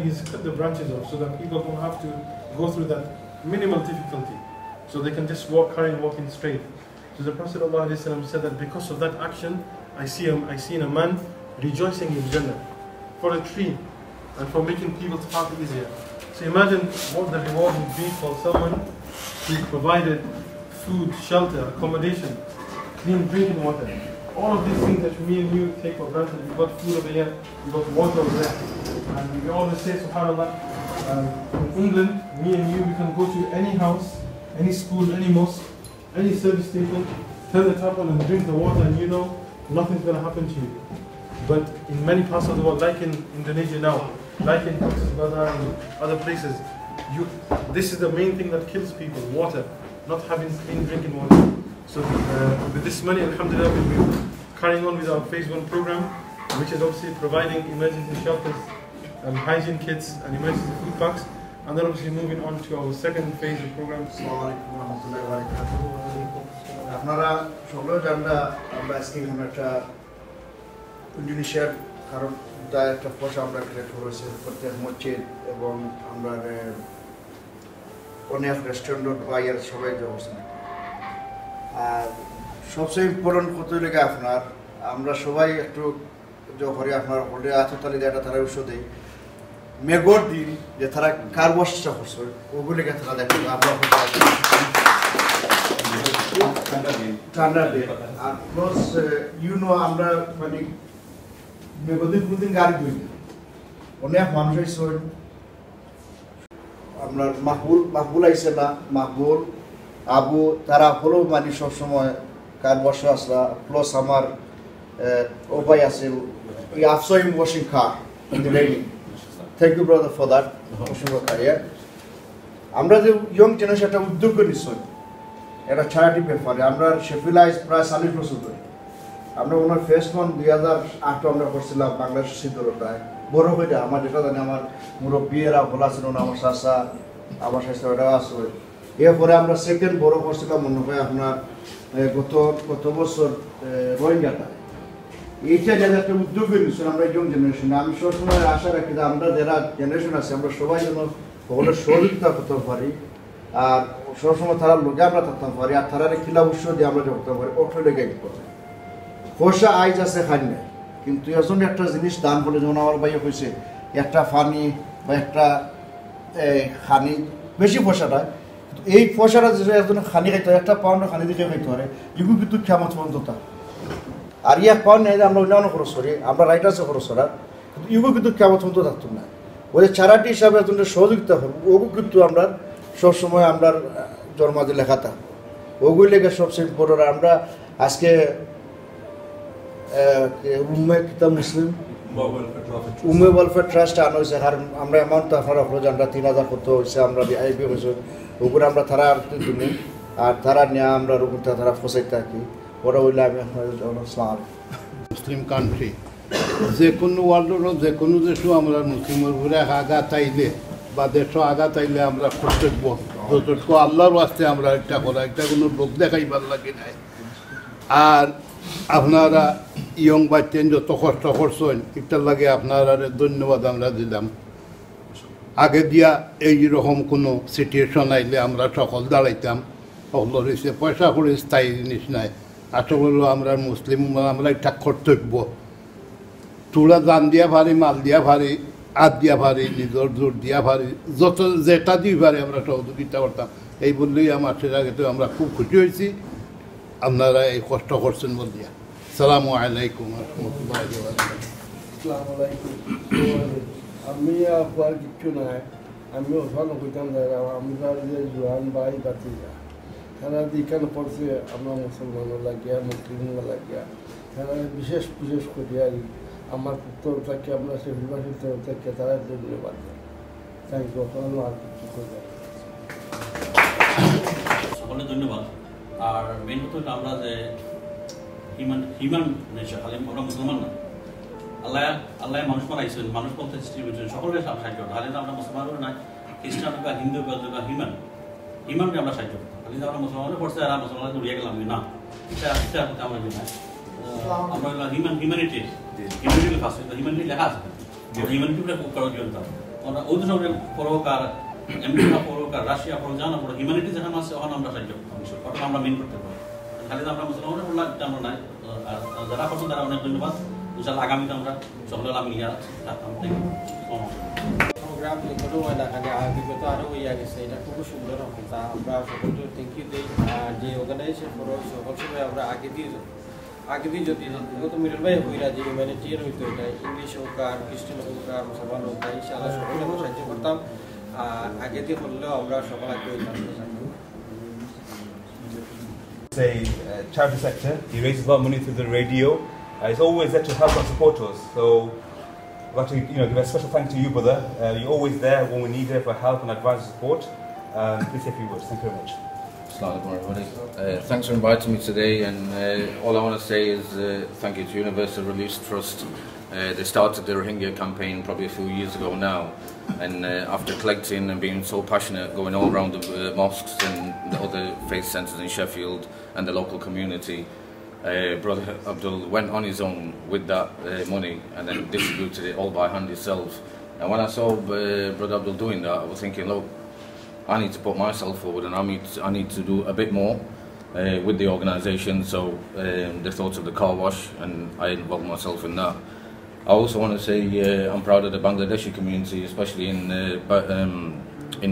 he's cut the branches off so that people don't have to go through that minimal difficulty. So they can just carry on walking straight. So the Prophet ﷺ said that because of that action, I seen a man rejoicing in Jannah for a tree and for making people's path easier. So imagine what the reward would be for someone who provided food, shelter, accommodation, clean drinking water. All of these things that me and you take for granted. We've got food over here, we've got water over there. And we always say, subhanAllah, in England, me and you, we can go to any house, any school, any mosque, any service station, turn the tap on and drink the water, and you know nothing's going to happen to you. But in many parts of the world, like in Indonesia now, like in Pakistan and other places, this is the main thing that kills people, water, not having clean drinking water. So with this money, alhamdulillah, we'll be carrying on with our phase 1 program, which is obviously providing emergency shelters, hygiene kits and emergency food packs, and then obviously moving on to our second phase of program. আপনারা সকলেও জানরা আমরা আজকে এখানে একটা ইন্দোনেশিয়ার কারণ একটা পয়সা আমরা ক্রিয়েট করেছি প্রত্যেক মসজিদ এবং আমরা অনেক রেস্টুরেন্ট বাইরের সবাই যাচ্ছেন আর সবচেয়ে ইম্পর্টেন্ট কত লেগে আপনার আমরা সবাই একটু যখন আপনার হলে আততালি দেওয়াটা তারা উৎস দেয় মেঘর দিন যে তারা কার বর্ষা করছে ওগুলিকে তারা দেখে আমরা ঠান্ডা দিন আর প্লাস আমরা মানে মেঘদিন কোনদিন গাড়ি ধুই অনেক মানুষ আইসে আপনার মাহবুল আইসে না মাহবুল আবু তারা হলেও মানে সবসময় কার বর্ষা আসলা প্লাস আমার উপায় আছে এই আফসাইম washing car in the raining thank you brother for that আমরা যে ইয়ং জেনারেশন একটা উদ্যোগ নিশ্চয় এটা চ্যারিটি ব্যাপারে আমরা শেফিলাইজ প্রায় 40 বছর ধরে আমরা ওনার ফার্স্ট ওয়ান 2008 আমরা করছিলাম বাংলাদেশ সিদ্ধরটায় বড় হয়ে আমার যেটা জানি আমার মুরব্বীরা বলা ছিল না আমার শাসা আমার শাসা ওটা আছে এরপরে আমরা সেকেন্ড বড় করছিলাম মনে হয় আপনার গত বছর রোহিঙ্গাটা এইটা যারা একটা উদ্যোগ নিচ্ছেন আমরা ইয়ং জেনারেশন আমি সবসময় আশা রাখি যে আমরা যারা জেনারেশন আছে আমরা সবাই যেন সকলের সহযোগিতা করতে পারি আর সবসময় তারা লোকে আমরা থাকতে পারি আর তারা খিলা উৎস দিয়ে আমরা করতে পারি ওঠে লেগে করতে পয়সা আইজ আছে খান নাই কিন্তু এখন একটা জিনিস দান করে যেমন আমার ভাইয়া হয়েছে একটা ফানি বা একটা খানি বেশি পয়সাটা এই পয়সাটা যে একজন খানি খাইতে হয় একটা পাউন্ডের খানি দিকে খাইতে পারে এগুলো কিন্তু ক্ষমা বন্ধতা আর ইয়া পাউন্ড নেই আমরা অন্যান্য খরচ করি আমরা রাইটার্সে খরচ করা কিন্তু এগুলো কিন্তু ক্ষমা বন্ধ থাকতো না ওই চ্যারিটি হিসাবে একজন সহযোগিতা হবে ওগুলো কিন্তু আমরা সবসময় আমরা জন্মাদি লেখাতা ওগুলি লেগে সবচেয়ে ইম্পর্টেন্ট আমরা আজকে মুসলিম উমে ওয়েলফেয়ার ট্রাস্ট আনা হয়েছে কারণ আমরা অ্যামাউন্ট আপনারা হলো আমরা 3000 করতে হয়েছে আমরা আইবি হয়েছে ওগুলো আমরা তারা আর দিনে আর তারা নিয়ে আমরা রুমটা তারা ফসাইতে থাকি ওরা হইলে আমি মুসলিম কান্ট্রি যে কোনো ওয়ার্ল্ডেরও যে কোনো দেশও আমরা মুসলিমের ঘুরে আঘাত আইলে বা দেশও আঘাত আইলে আমরা কর্তব্য যতটুকু আল্লাহর ওয়াস্তে আমরা একটা করা একটা কোনো লোক দেখাইবার লাগে নাই আর আপনারা ইয়ং বাচ্চেন যত কষ্ট করছেন এটার লাগে আপনারা ধন্যবাদ আমরা দিলাম আগে দিয়া এইরকম কোনো সিচুয়েশন আইলে আমরা সকল দাঁড়াইতাম সকল হয়েছে পয়সা করে স্থায়ী জিনিস নাই আসলে আমরা মুসলিম আমরা একটা কর্তব্য চূড়া দান দিয়া ভারি মাল দিয়া ভারি হাত দিয়া ভারি নিজের জোর দিয়া ভারি যত যেটা দিয়ে ভারি আমরা সহযোগিতা করতাম এই বললেই আমার সেটাকে তো আমরা খুব খুশি হয়েছি আপনারা এই কষ্ট করছেন বলিয়া আসসালামু আলাইকুম আমি আপনার কিচ্ছু নাই আমি ওখানে কইতাম আমরা যে জোয়ান ভাই বাতিজা তারা যেখানে পড়ছে আমরা মুসলমানও লাগিয়া মুসলিমও লাগিয়া তারা বিশেষ করে আর আমার উত্তর থেকে আমরা সেগুলোর তরফ থেকে তারা ধন্যবাদ থ্যাংক ইউ আর কিছু করে সকলে ধন্যবাদ আর মেন কথা আমরা যে হিউম্যান নেচার খালি আমরা মুসলমান না আল্লাহ মানুষ বানাইছেন মানুষ বলতে সৃষ্টি করেছেন সকলের সাহায্য তাহলে আমরা মুসলমানও নাই খ্রিস্টান বা হিন্দু বা হিউম্যানকে আমরা সাহায্য করতাম খালি আমরা মুসলমানও পড়ছে আর মুসলমানকে উড়িয়ে গেলাম না এটা আমরা কি না আমরা হিউম্যানিটি ফার্স্ট হিউম্যানিটি লেখা আছে হিউম্যানিটিটা করার জন্য ওদের পরকার আমেরিকা পরকার রাশিয়া পর জানা পড়ো হিউম্যানিটি যেখানে আছে ওখানে আমরা সাহায্য ওটা আমরা মেন করতে পারি খালি আমরা মুসলমানরা বললাম আমরা নাই আর যারা করছেন তারা অনেক ধন্যবাদ ইনশাআল্লাহ আগামীতে আমরা সকলে মিলিয়ে থাকতাম প্রোগ্রাম ছোটো এলাকাকে অভিজ্ঞত আরও হইয়া গেছে এটা খুব সুন্দর হবে তা আমরা সকলকে থ্যাংক ইউ দিই যে অর্গানাইজেশন করো সকল সময় আমরা আগে দিয়ে যদি বিগত মিডল ভাই হইরা যে হিউম্যানিটিয়ান হইতো এটা ইংলিশ হোক আর খ্রিস্টান হোক আর মুসলমান হোক ইনশাআল্লাহ সকলে আমরা সাহায্য করতাম আগে দিয়ে করলেও আমরা সকল আগে হইতাম A charity sector. He raises a lot of money through the radio. He's always there to help and support us. So I'd like to give a special thanks to you, brother. You're always there when we need it for help and advice and support. Please say a few words. Thank you very much. Assalamualaikum everybody. Thanks for inviting me today, and all I want to say is thank you to Universal Relief Trust. They started the Rohingya campaign probably a few years ago now, and after collecting and being so passionate, going all around the mosques and the other faith centres in Sheffield and the local community, Brother Abdul went on his own with that money and then distributed it all by hand himself. And when I saw Brother Abdul doing that, I was thinking, look, I need to put myself forward, and I need to do a bit more with the organisation. So they thought of the car wash, and I involved myself in that. I also want to say I'm proud of the Bangladeshi community, especially in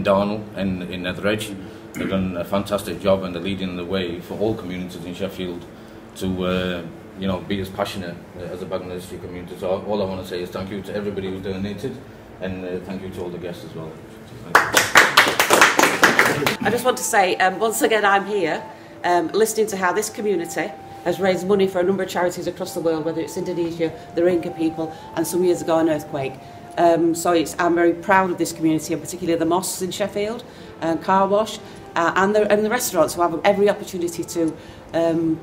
Darnall and in Netherridge. They've done a fantastic job, and they're leading the way for all communities in Sheffield to be as passionate as the Bangladeshi community. So all I want to say is thank you to everybody who donated, and thank you to all the guests as well. I just want to say, once again, I'm here listening to how this community has raised money for a number of charities across the world, whether it's Indonesia, the Rohingya people, and some years ago an earthquake. I'm very proud of this community, and particularly the mosques in Sheffield, car wash, and the restaurants who have every opportunity to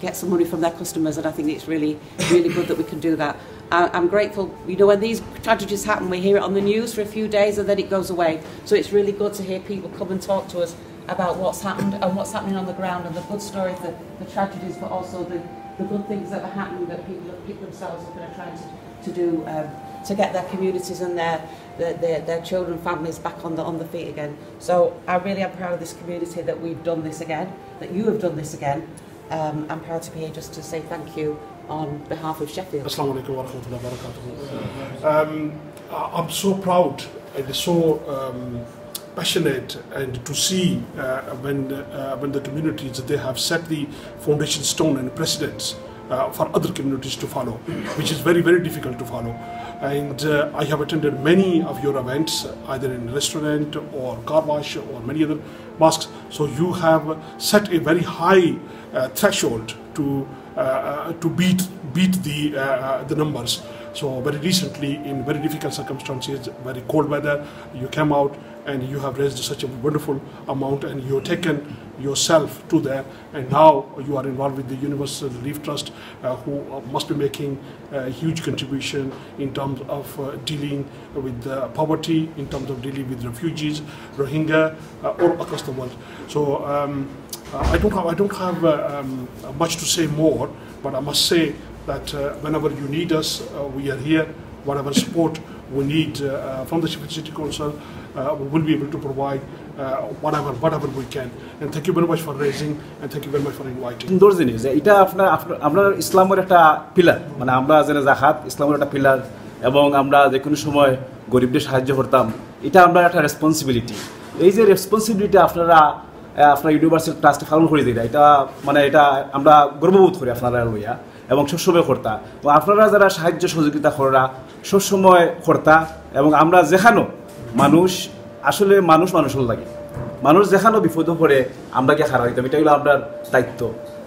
get some money from their customers, and I think it's really, really good that we can do that. I'm grateful, when these tragedies happen, we hear it on the news for a few days and then it goes away. So it's really good to hear people come and talk to us about what's happened and what's happening on the ground, and the good stories, the tragedies, but also the good things that are happening that people have picked themselves up and are trying to do to get their communities and their children, families back on the feet again. So I really am proud of this community that we've done this again, that you have done this again. I'm proud to be here just to say thank you on behalf of Sheffield. Assalamu alaikum wa rahmatullahi wa barakatuh. I'm so proud and so passionate, and to see when the communities, they have set the foundation stone and precedents for other communities to follow, which is very, very difficult to follow. And I have attended many of your events, either in restaurant or car wash or many other mosques. So you have set a very high threshold to beat the numbers. So very recently, in very difficult circumstances, very cold weather, you came out and you have raised such a wonderful amount, and you have taken yourself to there, and now you are involved with the Universal Relief Trust, who must be making a huge contribution in terms of dealing with poverty, in terms of dealing with refugees, Rohingya, all across the world. So I don't have much to say more, but I must say that whenever you need us, we are here. Whatever support we need from the Sheffield City Council, we will be able to provide whatever we can. And thank you very much for raising, and thank you very much for inviting. সুন্দর জিনিস যে এটা আপনার ইসলামের একটা pillar, মানে আমরা যেন জাকাত ইসলামের একটা পিলার, এবং আমরা যে কোনো সময় গরিবদের সাহায্য করতাম, এটা আমরা একটা রেসপন্সিবিলিটি। এই যে রেসপন্সিবিলিটি আপনার ইউনিভার্সাল ট্রাস্টে পালন করে দিই, এটা এটা আমরা গর্ববোধ করি আপনারা লইয়া, এবং সবসময় কর্তা, এবং আপনারা যারা সাহায্য সহযোগিতা করা সবসময় কর্তা, এবং আমরা যেখানো মানুষ আসলে মানুষের লাগে, মানুষ যেখানো বিপদ পড়ে আমরা গিয়ে খারাপ দিতাম, এটা হলো আমরা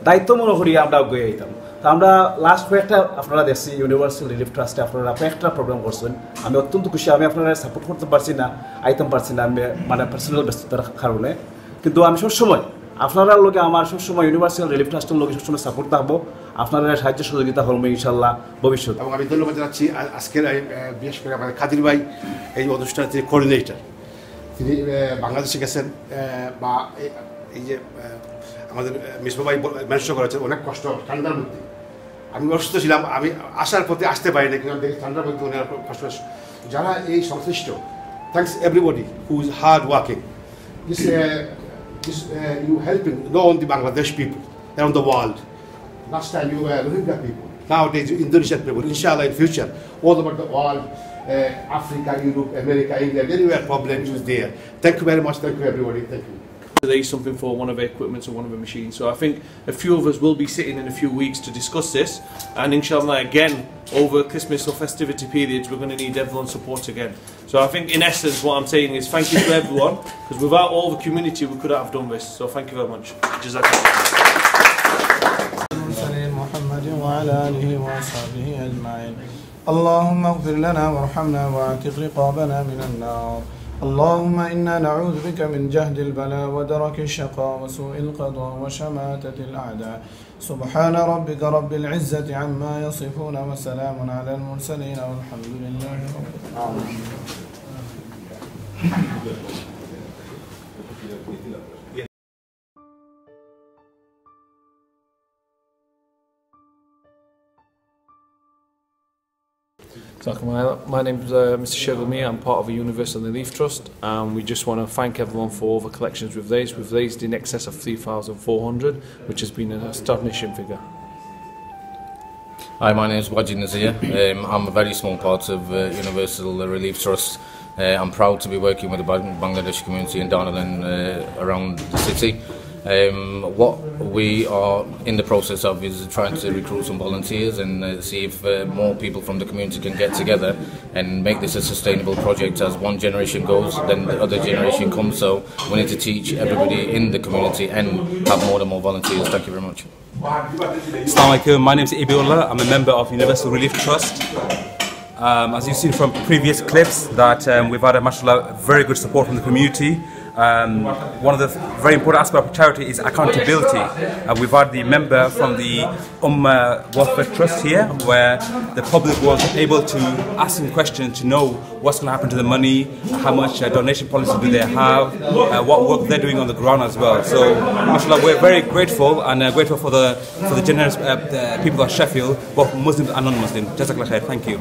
দায়িত্ব মনে করি আমরা গিয়ে যেতাম। তো আমরা লাস্ট কয়েকটা আপনারা দেখছি ইউনিভার্সাল রিলিফ ট্রাস্টে আপনারা কয়েকটা প্রোগ্রাম করছেন, আমি অত্যন্ত খুশি। আমি আপনারা সাপোর্ট করতে পারছি না, আইতাম পারছি না, আমি পার্সোনাল ব্যস্ততার কারণে, কিন্তু আমি সবসময় আপনারা লোকে আমার সবসময় ইউনিভার্সাল রিলিফ ট্রাস্টের লোকে সবসময় সাপোর্ট থাকবো, আপনারা সাহায্য সহযোগিতা করবো ইনশাল্লাহ ভবিষ্যৎ। এবং আমি ধন্যবাদ জানাচ্ছি আজকের বিশেষ করে আমাদের কাদির ভাই, এই অনুষ্ঠানের যে কোঅর্ডিনেটর, তিনি বাংলাদেশে গেছেন, বা এই যে আমাদের মিসবা ভাই মেনশন করেছেন, অনেক কষ্ট ঠান্ডার মধ্যে। আমি অসুস্থ ছিলাম, আমি আসার প্রতি আসতে পারি না, কিন্তু দেখি ঠান্ডার মধ্যে অনেক কষ্ট। যারা এই সংশ্লিষ্ট thanks everybody who is hard working. You helping not only Bangladesh people around the world. Last time you were Rohingya people. Nowadays Indonesian people. Inshallah in future, all over the world, Africa, Europe, America, England, anywhere problem is there. Thank you very much. Thank you everybody. Thank you. Today something for one of our equipment or one of our machines. So I think a few of us will be sitting in a few weeks to discuss this, and inshallah again over Christmas or festivity periods we're going to need everyone's support again. So I think in essence what I'm saying is thank you to everyone, because without all the community we couldn't have done this. So thank you very much. اللهم اغفر لنا وارحمنا واعتق رقابنا من النار. اللهم إنا نعوذ بك من جهد البلاء ودرك الشقاء وسوء القضاء وشماتة الأعداء. سبحان ربك رب العزة عما يصفون وسلام على المرسلين والحمد لله رب العالمين. My name is Mr. Abdul Kadir Miah. I'm part of a Universal Relief Trust, and we just want to thank everyone for all the collections we've raised. We've raised in excess of 3,400, which has been an astonishing figure. Hi, my name is Wajid Nazir. I'm a very small part of Universal Relief Trust. I'm proud to be working with the Bangladeshi community in Darnall and around the city. What we are in the process of is trying to recruit some volunteers and see if more people from the community can get together and make this a sustainable project. As one generation goes, then the other generation comes, so we need to teach everybody in the community and have more and more volunteers. Thank you very much. Assalamualaikum, my name is Ibiullah. I'm a member of Universal Relief Trust. As you've seen from previous clips, that we've had, mashallah, very good support from the community. One of the very important aspects of charity is accountability. We've had the member from the Welfare Trust here, where the public was able to ask him questions to know what's going to happen to the money, how much donation policy do they have, what work they're doing on the ground as well. So, mashallah, we're very grateful, and grateful for the generous people of Sheffield, both Muslims and non-Muslims. Jazakallah khair. Thank you.